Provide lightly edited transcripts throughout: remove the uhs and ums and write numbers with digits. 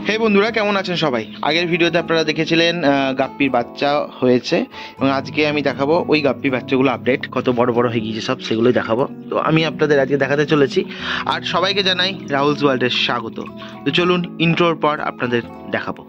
হে বন্ধুরা, কেমন আছেন সবাই? আগের ভিডিওতে আপনারা দেখেছিলেন গাপ্পির বাচ্চা হয়েছে, এবং আজকে আমি দেখাবো ওই গাপ্পির বাচ্চাগুলো আপডেট, কত বড় বড় হয়ে গিয়েছে সব, সেগুলোই দেখাবো। তো আমি আপনাদের আজকে দেখাতে চলেছি, আর সবাইকে জানাই রাহুলস ওয়ার্ল্ডের স্বাগত। তো চলুন, ইন্ট্রোর পর আপনাদের দেখাবো।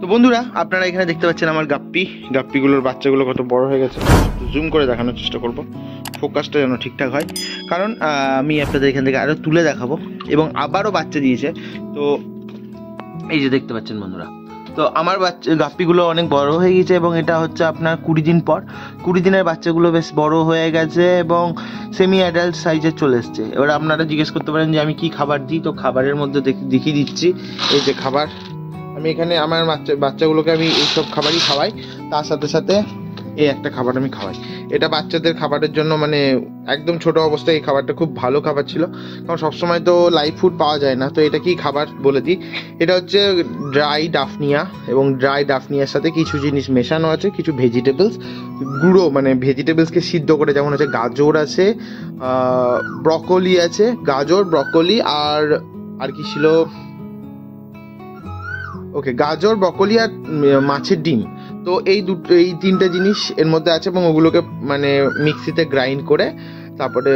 তো বন্ধুরা, আপনারা এখানে দেখতে পাচ্ছেন আমার গাপ্পিগুলোর বাচ্চাগুলো কত বড় হয়ে গেছে। জুম করে দেখানোর চেষ্টা করব, ফোকাসটা যেন ঠিকঠাক হয়, কারণ আমি আপনাদের এখান থেকে আরও তুলে দেখাবো। এবং আবারও বাচ্চা দিয়েছে, তো এই যে দেখতে পাচ্ছেন বন্ধুরা। তো আমার গাপ্পিগুলো অনেক বড় হয়ে গেছে, এবং এটা হচ্ছে আপনার 20 দিন পর। 20 দিনের বাচ্চাগুলো বেশ বড় হয়ে গেছে এবং সেমি অ্যাডাল্ট সাইজে চলে এসছে। এবার আপনারা জিজ্ঞেস করতে পারেন যে আমি কি খাবার দিই। তো খাবারের মধ্যে দেখিয়ে দিচ্ছি, এই যে খাবার। আমি এখানে আমার বাচ্চাগুলোকে আমি এইসব খাবারই খাওয়াই, তার সাথে সাথে এই একটা খাবার আমি খাওয়াই। এটা বাচ্চাদের খাবারের জন্য, মানে একদম ছোট অবস্থায় এই খাবারটা খুব ভালো খাবার ছিল, কারণ সবসময় তো লাইভ ফুড পাওয়া যায় না। তো এটা কি খাবার বলে দিই, এটা হচ্ছে ড্রাই ডাফনিয়া, এবং ড্রাই ডাফনিয়ার সাথে কিছু জিনিস মেশানো আছে, কিছু ভেজিটেবলস গুঁড়ো, মানে ভেজিটেবলসকে সিদ্ধ করে, যেমন হচ্ছে গাজর আছে, ব্রকলি আছে, গাজর ব্রকলি আর কি ছিল, ওকে, গাজর ব্রকলি আর মাছের ডিম। তো এই তিনটে জিনিস এর মধ্যে আছে, এবং ওগুলোকে মানে মিক্সিতে গ্রাইন্ড করে তারপরে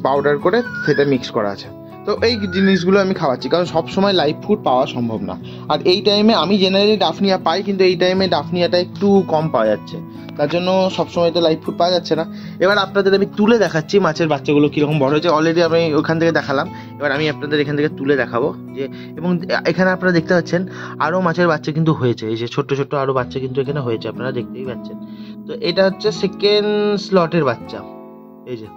পাউডার করে সেটা মিক্স করা আছে। তো এই জিনিসগুলো আমি খাওয়াচ্ছি, কারণ সবসময় লাইভ ফুড পাওয়া সম্ভব না। আর এই টাইমে আমি জেনারেলি ডাফনিয়া পাই, কিন্তু এই টাইমে ডাফনিয়াটা একটু কম পাওয়া যাচ্ছে, তার জন্য সবসময় তো লাইভ ফুড পাওয়া যাচ্ছে না। এবার আপনাদের আমি তুলে দেখাচ্ছি মাছের বাচ্চাগুলো কীরকম বড় হয়েছে। অলরেডি আমি ওখান থেকে দেখালাম, এবার আমি আপনাদের এখান থেকে তুলে দেখাবো যে, এবং এখানে আপনারা দেখতে পাচ্ছেন আরও মাছের বাচ্চা কিন্তু হয়েছে। এই যে ছোট্ট ছোট্ট আরও বাচ্চা কিন্তু এখানে হয়েছে, আপনারা দেখতেই পাচ্ছেন। তো এটা হচ্ছে সেকেন্ড স্লটের বাচ্চা, এই যে।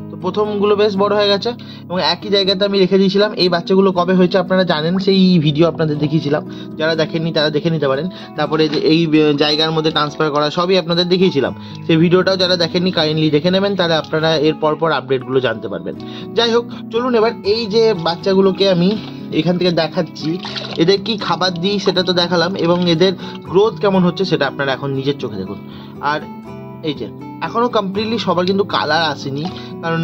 তো প্রথমগুলো বেশ বড় হয়ে গেছে, এবং একই জায়গাতে আমি রেখে দিয়েছিলাম। এই বাচ্চাগুলো কবে হয়েছে আপনারা জানেন, সেই ভিডিও আপনাদের দেখিয়েছিলাম, যারা দেখেননি তারা দেখে নিতে পারেন। তারপরে যে এই জায়গার মধ্যে ট্রান্সফার করা সবই আপনাদের দেখিয়েছিলাম, সেই ভিডিওটাও যারা দেখেননি কাইন্ডলি দেখে নেবেন, তাহলে আপনারা এর পর আপডেটগুলো জানতে পারবেন। যাই হোক, চলুন এবার এই যে বাচ্চাগুলোকে আমি এখান থেকে দেখাচ্ছি, এদের কি খাবার দিই সেটা তো দেখালাম, এবং এদের গ্রোথ কেমন হচ্ছে সেটা আপনারা এখন নিজের চোখে দেখুন। আর এই যে এখনো কমপ্লিটলি সবার কিন্তু কালার আসেনি, কারণ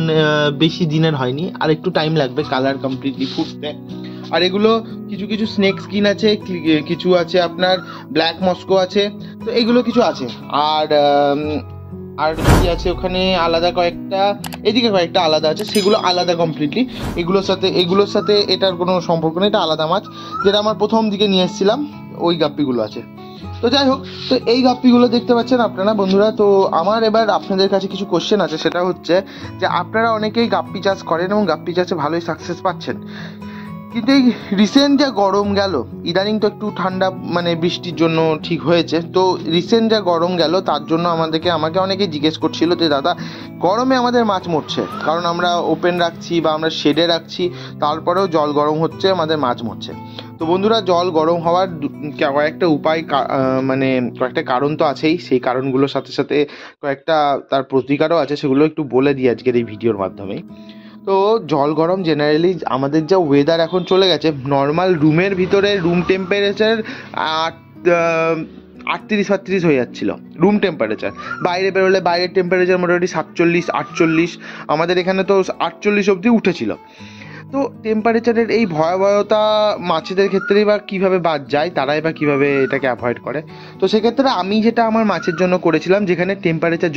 বেশি দিনের হয়নি, আর একটু টাইম লাগবে কালার কমপ্লিটলি ফুটতে। আর এগুলো কিছু স্নেক স্কিন আছে, কিছু আছে আপনার ব্ল্যাক মস্কো আছে, তো এগুলো কিছু আছে। আর কি আছে ওখানে আলাদা কয়েকটা, এদিকে কয়েকটা আলাদা আছে, সেগুলো আলাদা কমপ্লিটলি। এগুলোর সাথে এটার কোনো সম্পর্ক নেই, এটা আলাদা মাছ, যেটা আমার প্রথম দিকে নিয়ে এসেছিলাম, ওই গাপ্পিগুলো আছে। তো যাই হোক, তো এই গাপ্পিগুলো দেখতে পাচ্ছেন আপনারা বন্ধুরা। তো আমার এবার আপনাদের কাছে কিছু কোশ্চেন আছে, সেটা হচ্ছে যে আপনারা অনেকেই গাপ্পি চাষ করেন এবং গাপ্পি চাষে ভালোই সাকসেস পাচ্ছেন, কিন্তু এই রিসেন্ট যা গরম গেল, ইদানিং তো একটু ঠান্ডা মানে বৃষ্টির জন্য ঠিক হয়েছে, তো রিসেন্ট যা গরম গেল তার জন্য আমাকে অনেকেই জিজ্ঞেস করছিল যে দাদা, গরমে আমাদের মাছ মরছে, কারণ আমরা ওপেন রাখছি বা আমরা শেডে রাখছি, তারপরেও জল গরম হচ্ছে, আমাদের মাছ মরছে। তো বন্ধুরা, জল গরম হওয়ার কয়েকটা উপায়, মানে কয়েকটা কারণ তো আছেই, সেই কারণগুলোর সাথে সাথে কয়েকটা তার প্রতিকারও আছে, সেগুলো একটু বলে দিই আজকের এই ভিডিওর মাধ্যমে। তো জল গরম জেনারেলি আমাদের যা ওয়েদার এখন চলে গেছে, নর্মাল রুমের ভিতরে রুম টেম্পারেচার 38-38 হয়ে যাচ্ছিল রুম টেম্পারেচার। বাইরে বেরোলে বাইরের টেম্পারেচার মোটামুটি 47-48, আমাদের এখানে তো 48 অবধি উঠেছিল। তো টেম্পারেচারের এই ভয়াবহতা মাছেদের ক্ষেত্রেই বা কীভাবে বাদ যায়, তারাই বা কীভাবে এটাকে অ্যাভয়েড করে। তো সেক্ষেত্রে আমি যেটা আমার মাছের জন্য করেছিলাম, যেখানে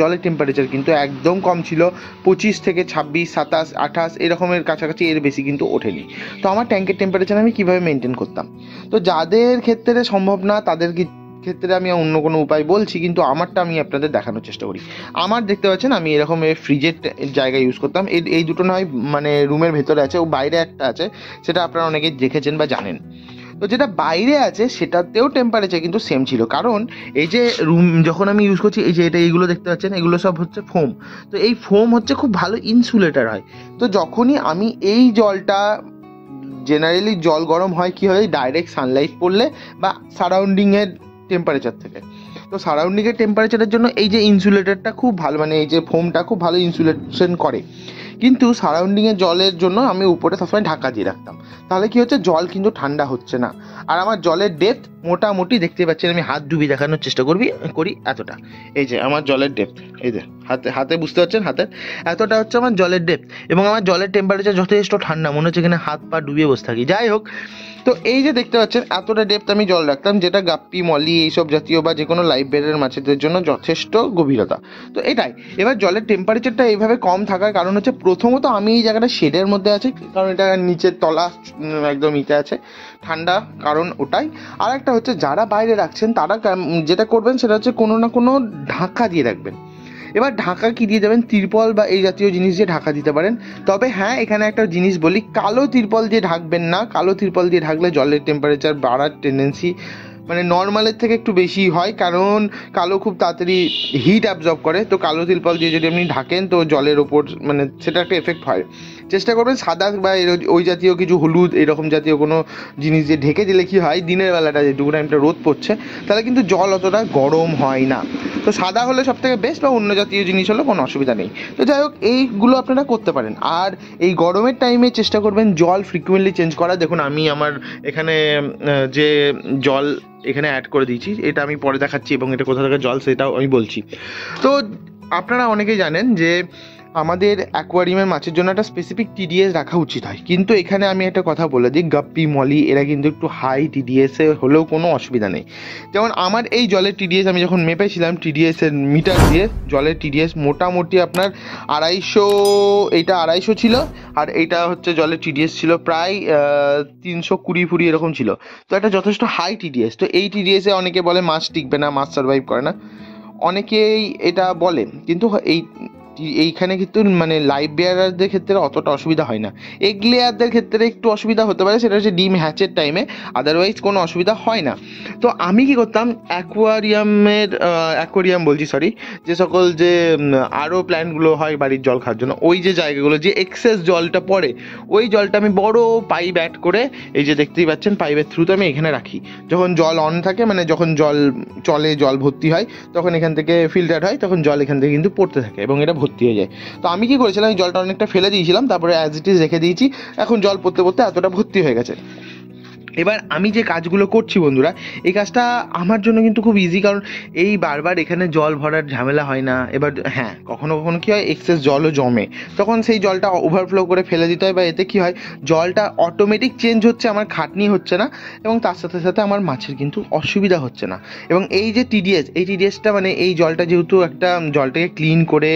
জলের টেম্পারেচার কিন্তু একদম কম ছিল, 25 থেকে 26, 27, 28 এরকমের কাছাকাছি, এর বেশি কিন্তু ওঠেনি। তো আমার ট্যাঙ্কের টেম্পারেচার আমি কীভাবে মেনটেন করতাম, তো যাদের ক্ষেত্রে সম্ভব না তাদের ক্ষেত্রে আমি অন্য কোনো উপায় বলছি, কিন্তু আমারটা আমি আপনাদের দেখানোর চেষ্টা করি। আমার দেখতে পাচ্ছেন আমি এরকম ফ্রিজের জায়গা ইউজ করতাম, এই দুটো নয়, মানে রুমের ভেতরে আছে, ও বাইরে একটা আছে, সেটা আপনারা অনেকেই দেখেছেন বা জানেন। তো যেটা বাইরে আছে সেটাতেও টেম্পারেচার কিন্তু সেম ছিল, কারণ এই যে রুম যখন আমি ইউজ করছি, এই যে এইগুলো দেখতে পাচ্ছেন, এগুলো সব হচ্ছে ফোম। তো এই ফোম হচ্ছে খুব ভালো ইনসুলেটর হয়। তো যখনই আমি এই জলটা, জেনারেলি জল গরম হয় কি হয়, ডাইরেক্ট সানলাইট পড়লে বা সারাউন্ডিংয়ের টেম্পারেচার থেকে। তো সারাউন্ডিংয়ের টেম্পারেচারের জন্য এই যে ইনসুলেটরটা খুব ভালো, মানে এই যে ফোমটা খুব ভালো ইনসুলেশন করে। কিন্তু সারাউন্ডিংয়ে জলের জন্য আমি উপরে সবসময় ঢাকা দিয়ে রাখতাম। তাহলে কি হচ্ছে, জল কিন্তু ঠান্ডা হচ্ছে না। আর আমার জলের ডেপথ মোটামুটি দেখতে পাচ্ছেন, আমি হাত ডুবিয়ে দেখানোর চেষ্টা করি এতটা। এই যে আমার জলের ডেপথ, এই যে হাতে বুঝতে পারছেন, হাতের এতটা হচ্ছে আমার জলের ডেপথ। এবং আমার জলের টেম্পারেচার যথেষ্ট ঠান্ডা, মনে হচ্ছে এখানে হাত পা ডুবিয়ে বসে থাকি। যাই হোক, তো এই যে দেখতে পাচ্ছেন এতটা ডেপথ আমি জল রাখতাম, যেটা গাপ্পি, মলি এইসব জাতীয় বা যে কোনো লাইভ বেডের মাছেদের জন্য যথেষ্ট গভীরতা। তো এটাই, এবার জলের টেম্পারেচারটা এইভাবে কম থাকার কারণ হচ্ছে, প্রথমত আমি এই জায়গাটা শেডের মধ্যে আছি, কারণ এটা নিচের তলা একদম নিচে আছে, ঠান্ডা কারণ ওটাই। আর একটা হচ্ছে, যারা বাইরে রাখছেন তারা যেটা করবেন সেটা হচ্ছে কোনো না কোনো ঢাকা দিয়ে রাখবেন। এবার ঢাকা কি দিয়ে দেবেন, তিরপল বা এই জাতীয় জিনিস দিয়ে ঢাকা দিতে পারেন। তবে হ্যাঁ, এখানে একটা জিনিস বলি, কালো তিরপল দিয়ে ঢাকবেন না। কালো তিরপল দিয়ে ঢাকলে জলের টেম্পারেচার বাড়ার টেন্ডেন্সি মানে নর্মালের থেকে একটু বেশি হয়, কারণ কালো খুব তাড়াতাড়ি হিট অ্যাবজর্ব করে। তো কালো তিরপল দিয়ে যদি আপনি ঢাকেন তো জলের ওপর মানে সেটা একটা এফেক্ট হয়। চেষ্টা করবেন সাদা বা ওই জাতীয় কিছু, হলুদ এরকম জাতীয় কোনো জিনিস দিয়ে ঢেকে দিলে কি হয়, দিনের বেলাটা যেটুকু টাইমটা রোদ পড়ছে তাহলে কিন্তু জল অতটা গরম হয় না। তো সাদা হলে সব থেকে বেস্ট, বা অন্য জাতীয় জিনিস হলে কোনো অসুবিধা নেই। তো যাই হোক, এইগুলো আপনারা করতে পারেন। আর এই গরমের টাইমে চেষ্টা করবেন জল ফ্রিকুয়েন্টলি চেঞ্জ করা। দেখুন আমি আমার এখানে যে জল এখানে অ্যাড করে দিয়েছি, এটা আমি পরে দেখাচ্ছি, এবং এটা কোথা থেকে জল সেটাও আমি বলছি। তো আপনারা অনেকেই জানেন যে আমাদের অ্যাকোয়ারিয়ামের মাছের জন্য একটা স্পেসিফিক টিডিএস রাখা উচিত হয়, কিন্তু এখানে আমি একটা কথা বলে দিই, গাপ্পি, মলি এরা কিন্তু একটু হাই টিডিএসে হলেও কোনো অসুবিধা নেই। যেমন আমার এই জলের টিডিএস আমি যখন মেপেছিলাম টিডিএসের মিটার দিয়ে, জলের টিডিএস মোটামুটি আপনার 250, এইটা 250 ছিল, আর এইটা হচ্ছে জলের টিডিএস ছিল প্রায় 320 এরকম ছিল। তো এটা যথেষ্ট হাই টিডিএস। তো এই টিডিএসে অনেকে বলে মাছ টিকবে না, মাছ সার্ভাইভ করে না, অনেকেই এটা বলে, কিন্তু এইখানে কিন্তু মানে লাইভ বেয়ারারদের ক্ষেত্রে অতটা অসুবিধা হয় না। এগ লেয়ারদের ক্ষেত্রে একটু অসুবিধা হতে পারে, সেটা হচ্ছে ডিম হ্যাচের টাইমে, আদারওয়াইজ কোনো অসুবিধা হয় না। তো আমি কি করতাম, অ্যাকোয়ারিয়াম বলছি সরি, যে সকল যে আরও প্ল্যান্টগুলো হয় বাড়ির জল খাওয়ার জন্য, ওই যে জায়গাগুলো যে এক্সেস জলটা পড়ে, ওই জলটা আমি বড় পাইপ অ্যাড করে, এই যে দেখতেই পাচ্ছেন পাইপের থ্রুতে আমি এখানে রাখি। যখন জল অন থাকে, মানে যখন জল চলে, জল ভর্তি হয়, তখন এখান থেকে ফিল্টার হয়, তখন জল এখান থেকে কিন্তু পড়তে থাকে এবং এটা ভর্তি হয়ে যায়। তো আমি কি করেছিলাম, এই জলটা অনেকটা ফেলে দিয়েছিলাম, তারপরে অ্যাজ ইট ইজ রেখে দিয়েছি, এখন জল পড়তে পড়তে এতটা ভর্তি হয়ে গেছে। এবার আমি যে কাজগুলো করছি বন্ধুরা, এই কাজটা আমার জন্য কিন্তু খুব ইজি, কারণ এই বারবার এখানে জল ভরার ঝামেলা হয় না। এবার হ্যাঁ, কখনো কখনো কী হয়, এক্সেস জলও জমে, তখন সেই জলটা ওভারফ্লো করে ফেলে দিতে হয়, বা এতে কী হয়, জলটা অটোমেটিক চেঞ্জ হচ্ছে, আমার খাটনি হচ্ছে না, এবং তার সাথে সাথে আমার মাছের কিন্তু অসুবিধা হচ্ছে না। এবং এই যে টিডিএস, এই টিডিএসটা মানে এই জলটা যেহেতু একটা জলটাকে ক্লিন করে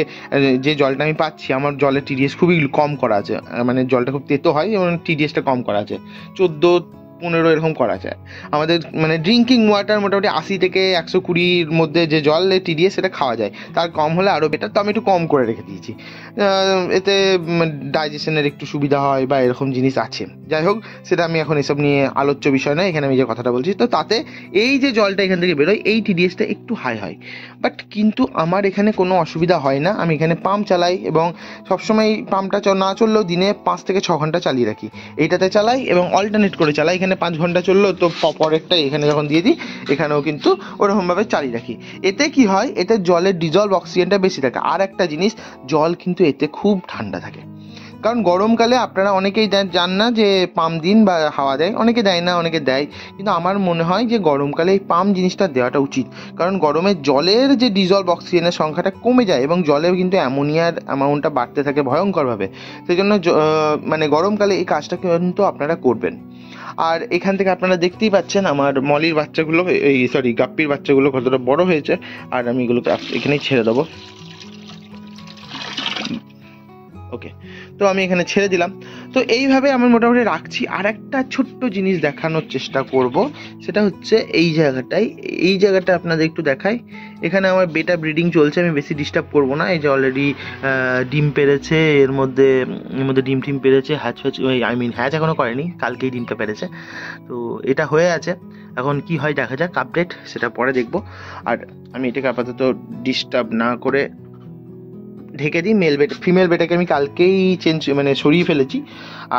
যে জলটা আমি পাচ্ছি, আমার জলের টিডিএস খুবই কম করা আছে, মানে জলটা খুব তেতো হয় এবং টিডিএসটা কম করা আছে, 14-15 এরকম করা যায়। আমাদের মানে ড্রিঙ্কিং ওয়াটার মোটামুটি 80 থেকে 120 মধ্যে যে জল টিডিএস সেটা খাওয়া যায়, তার কম হলে আরও বেটার। তো আমি একটু কম করে রেখে দিয়েছি, এতে ডাইজেশনের একটু সুবিধা হয় বা এরকম জিনিস আছে। যাই হোক, সেটা আমি এখন এসব নিয়ে আলোচ্য বিষয় নয়, এখানে আমি যে কথাটা বলছি। তো তাতে এই যে জলটা এখান থেকে বেরোয়, এই টিডিএসটা একটু হাই হয়, বাট কিন্তু আমার এখানে কোনো অসুবিধা হয় না। আমি এখানে পাম্প চালাই, এবং সবসময় পাম্পটা না চললেও দিনে 5 থেকে 6 ঘন্টা চালিয়ে রাখি, এইটাতে চালাই এবং অল্টারনেট করে চালাই। এখানে 5 ঘন্টা চললো, তো পরেরটা এখানে যখন দিয়ে দিই, এখানেও কিন্তু ওরকমভাবে চালিয়ে রাখি। এতে কি হয়, এতে জলের ডিজলভ অক্সিজেনটা বেশি থাকে। আর একটা জিনিস, জল কিন্তু এতে খুব ঠান্ডা থাকে, কারণ গরমকালে আপনারা অনেকেই জান না যে পাম্প দিন বা হাওয়া দেয়, অনেকে দেয় না, অনেকে দেয়, কিন্তু আমার মনে হয় যে গরমকালে এই পাম্প জিনিসটা দেওয়াটা উচিত, কারণ গরমে জলের যে ডিজলভ অক্সিজেনের সংখ্যাটা কমে যায়, এবং জলেও কিন্তু অ্যামোনিয়ার অ্যামাউন্টটা বাড়তে থাকে ভয়ঙ্করভাবে। সেই জন্য মানে গরমকালে এই কাজটা কিন্তু আপনারা করবেন। আর এখান থেকে আপনারা দেখতেই পাচ্ছেন আমার মলির বাচ্চাগুলো, এই সরি গাপ্পির বাচ্চাগুলো কতটা বড় হয়েছে, আর আমি এগুলোকে এখানেই ছেড়ে দেবো। ওকে, তো আমি এখানে ছেড়ে দিলাম। তো এইভাবে আমি মোটামুটি রাখছি। আর একটা ছোট্ট জিনিস দেখানোর চেষ্টা করব, সেটা হচ্ছে এই জায়গাটা আপনাদের একটু দেখাই। এখানে আমার বেটা ব্রিডিং চলছে, আমি বেশি ডিস্টার্ব করব না। এই যে অলরেডি ডিম পেরেছে, এর মধ্যে ডিম টিম পেরেছে, হ্যাচ এখনও করেনি, কালকেই ডিমটা পেরেছে। তো এটা হয়ে আছে, এখন কি হয় দেখা যাক, আপডেট সেটা পরে দেখব। আর আমি এটাকে আপাতত ডিস্টার্ব না করে ঢেকে দিই। মেল বেটা, ফিমেল বেটাকে আমি কালকেই মানে সরিয়ে ফেলেছি,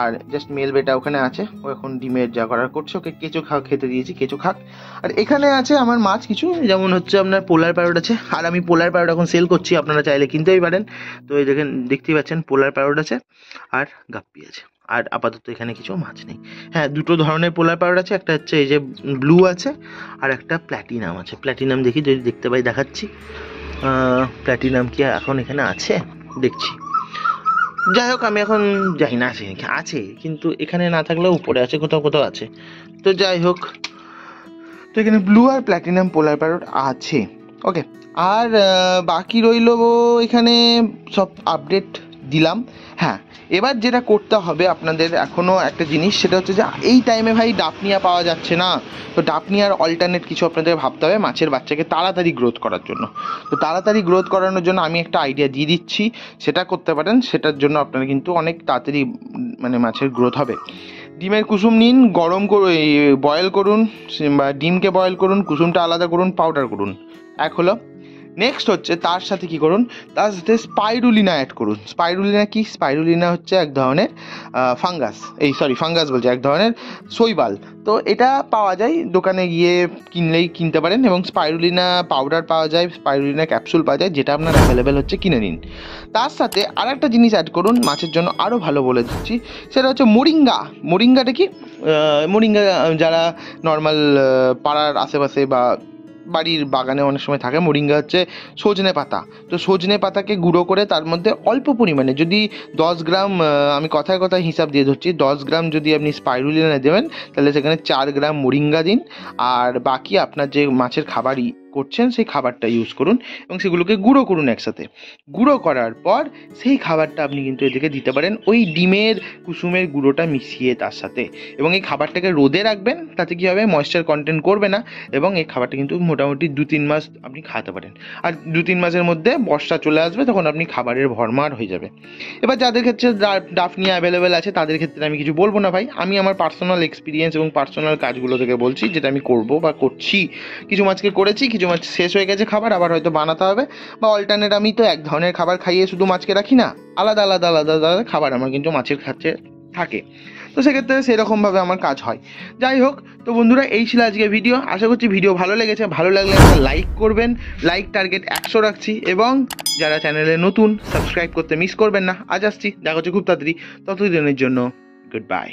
আর জাস্ট মেল বেটা ওখানে আছে। ও এখন ডিমের যা করার করছে, ওকে কেঁচো খেতে দিয়েছি, কেঁচো খাক। আর এখানে আছে আমার মাছ কিছু, যেমন হচ্ছে আপনার পোলার প্যারট আছে, আর আমি পোলার প্যারট এখন সেল করছি, আপনারা চাইলে কিনতেই পারেন। তো এই দেখতেই পাচ্ছেন পোলার প্যারট আছে আর গাপ্পি আছে, আর আপাতত এখানে কিছু মাছ নেই। হ্যাঁ, দুটো ধরনের পোলার প্যারট আছে, একটা হচ্ছে এই যে ব্লু আছে, আর একটা প্ল্যাটিনাম আছে। প্ল্যাটিনাম দেখি, যদি দেখতে পাই দেখাচ্ছি। প্ল্যাটিনাম কি এখন এখানে আছে দেখছি। যাই হোক, আমি এখন যাই না আছে, কিন্তু এখানে না থাকলেও উপরে আছে, কোথাও কোথাও আছে। তো যাই হোক, তো এখানে ব্লু আর প্ল্যাটিনাম পোলার প্যারট আছে। ওকে, আর বাকি রইল এখানে সব আপডেট দিলাম। হ্যাঁ, এবার যেটা করতে হবে আপনাদের এখনও একটা জিনিস, সেটা হচ্ছে যে এই টাইমে ভাই ডাফনিয়া পাওয়া যাচ্ছে না। তো ডাফনিয়ার অল্টারনেট কিছু আপনাদের ভাবতে হবে মাছের বাচ্চাকে তাড়াতাড়ি গ্রোথ করার জন্য। তো তাড়াতাড়ি গ্রোথ করানোর জন্য আমি একটা আইডিয়া দিয়ে দিচ্ছি, সেটা করতে পারেন। সেটার জন্য আপনারা কিন্তু অনেক তাড়াতাড়ি মানে মাছের গ্রোথ হবে। ডিমের কুসুম নিন, গরম করে বয়েল করুন, বা ডিমকে বয়েল করুন, কুসুমটা আলাদা করুন, পাউডার করুন। এক হলো। নেক্সট হচ্ছে তার সাথে কি করুন, তার সাথে স্পাইরুলিনা অ্যাড করুন। স্পাইরুলিনা কি? স্পাইরুলিনা হচ্ছে এক ধরনের ফাঙ্গাস বলছে, এক ধরনের শৈবাল। তো এটা পাওয়া যায় দোকানে গিয়ে কিনতে পারেন, এবং স্পাইরুলিনা পাউডার পাওয়া যায়, স্পাইরুলিনা ক্যাপসুল পাওয়া যায়, যেটা আপনার অ্যাভেলেবেল হচ্ছে কিনে নিন। তার সাথে আর একটা জিনিস অ্যাড করুন মাছের জন্য আরও ভালো, বলে দিচ্ছি, সেটা হচ্ছে মোরিঙ্গা। মোরিঙ্গাটা কি? মোরিঙ্গা যারা নর্মাল পাড়ার আশেপাশে বা বাড়ির বাগানে অনেক সময় থাকে, মোরিঙ্গা হচ্ছে সজনে পাতা। তো সজনে পাতাকে গুঁড়ো করে তার মধ্যে অল্প পরিমাণে, যদি 10 গ্রাম, আমি কথায় কথায় হিসাব দিয়ে ধরছি, 10 গ্রাম যদি আপনি স্পাইরুলিনা দেবেন, তাহলে সেখানে 4 গ্রাম মোরিঙ্গা দিন, আর বাকি আপনার যে মাছের খাবারই করছেন সেই খাবারটা ইউজ করুন, এবং সেগুলোকে গুঁড়ো করুন একসাথে। গুঁড়ো করার পর সেই খাবারটা আপনি কিন্তু এদিকে দিতে পারেন, ওই ডিমের কুসুমের গুঁড়োটা মিশিয়ে তার সাথে, এবং এই খাবারটাকে রোদে রাখবেন। তাতে কি হবে, ময়েশ্চার কন্টেন্ট করবে না, এবং এই খাবারটা কিন্তু মোটামুটি 2-3 মাস আপনি খাওয়াতে পারেন। আর 2-3 মাসের মধ্যে বর্ষা চলে আসবে, তখন আপনি খাবারের ভরমার হয়ে যাবে। এবার যাদের ক্ষেত্রে ডাফনিয়া অ্যাভেলেবেল আছে, তাদের ক্ষেত্রে আমি কিছু বলবো না ভাই, আমি আমার পার্সোনাল এক্সপিরিয়েন্স এবং পার্সোনাল কাজগুলো থেকে বলছি, যেটা আমি করবো বা করছি। কিছু মাছকে করেছি, কিছু মাছ শেষ হয়ে গেছে খাবার, আবার হয়তো বানাতে হবে, বা অল্টারনেট। আমি তো এক ধরনের খাবার খাইয়ে শুধু মাছকে রাখি না, আলাদা আলাদা আলাদা আলাদা খাবার আমার কিন্তু মাছের খাচ্ছে থাকে। তো সেক্ষেত্রে সেরকমভাবে আমার কাজ হয়। যাই হোক, তো বন্ধুরা, এই ছিল আজকে ভিডিও। আশা করছি ভিডিও ভালো লেগেছে। ভালো লাগলে একটা লাইক করবেন, লাইক টার্গেট 100 রাখছি, এবং যারা চ্যানেলে নতুন, সাবস্ক্রাইব করতে মিস করবেন না। আজ আসছি, দেখা হচ্ছে খুব তাড়াতাড়ি। ততদিনের জন্য গুড বাই।